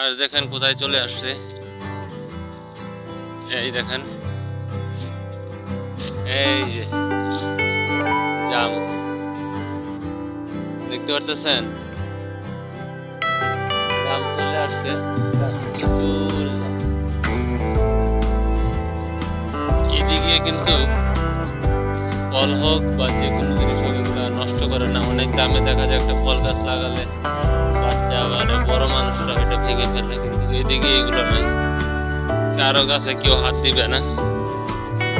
আর দেখেন কোথায় চলে আসছে, এই দেখেন এই যে জাম দেখতে পারতেছেন, জাম চলে আসছে। এদিকে কিন্তু ফল হোক বা যে কোনো জিনিস হোক এগুলো নষ্ট করে না। অনেক গ্রামে দেখা যায় একটা ফল গাছ লাগালে বাচ্চা মানে বড় মানুষরা এটা ভেঙে ফেলে, কিন্তু এদিকে এগুলো নাই, কারো গাছে কেউ হাত দিবে না।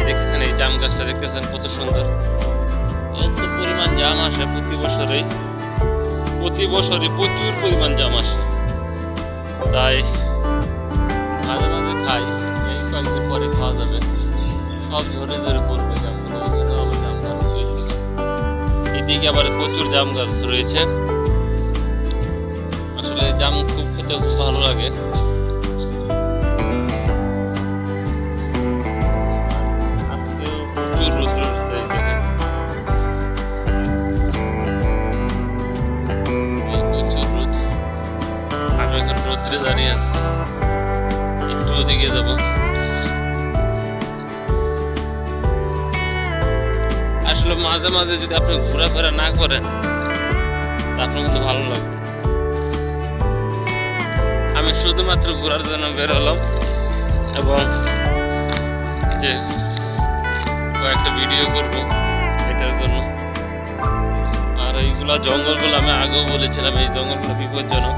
দেখতেছেন এই জাম গাছটা দেখতেছেন কত সুন্দর, এত পরিমাণ জাম আসে প্রতি বছরই প্রচুর পরিমাণ জাম আসে। তাই মাঝে মাঝে খাই, এই কয়েকদিন পরে খাওয়া যাবে, সব ঝরে ঝরে পড়বে জামগুলো। আবার জাম গাছ রয়েছে, এদিকে আবার প্রচুর জাম গাছ রয়েছে। আসলে জাম খুব খেতে খুব ভালো লাগে। আজকেও প্রচুর রোদ উঠছে, প্রচুর রোদ। আমি এখন রোদ্রে দাঁড়িয়ে আছি, একটু ওদিকে যাবো। আসলে মাঝে মাঝে যদি আপনি ঘোরাফেরা না করেন আপনার কিন্তু ভালো লাগবে। আমি শুধুমাত্র ঘোরার জন্য বের হলাম এবং যে কয়েকটা ভিডিও করব এটার জন্য। আর এইগুলা জঙ্গলগুলো আমি আগেও বলেছিলাম, এই জঙ্গলগুলো বিপজ্জনক,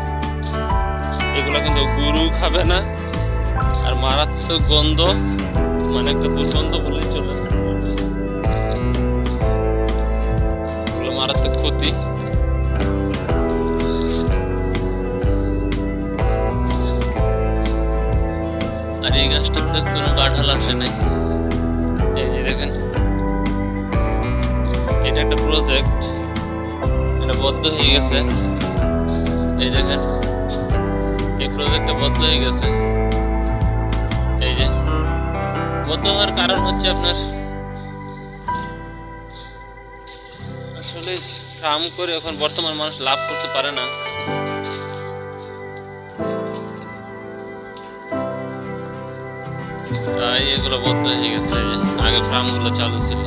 এগুলো কিন্তু গরু খাবে না। আর মারাত্মক গন্ধ, মানে একটা দুর্গন্ধ বলেই চলে, মারাত্মক ক্ষতি। আর এই গাছটাতে কোনো কাঁঠাল আসে নাই, এই যে দেখেন এটা একটা প্রজেক্ট, এটা বদ্ধ হয়ে গেছে। এই দেখেন এই প্রজেক্টটা বদ্ধ হয়ে গেছে। এই যে বদ্ধ হওয়ার কারণ হচ্ছে আপনার আসলে কাম করে এখন বর্তমান মানুষ লাভ করতে পারে না। তাই এগুলো বন্ধ হয়ে গেছে, আগে ফার্মগুলো চালু ছিল।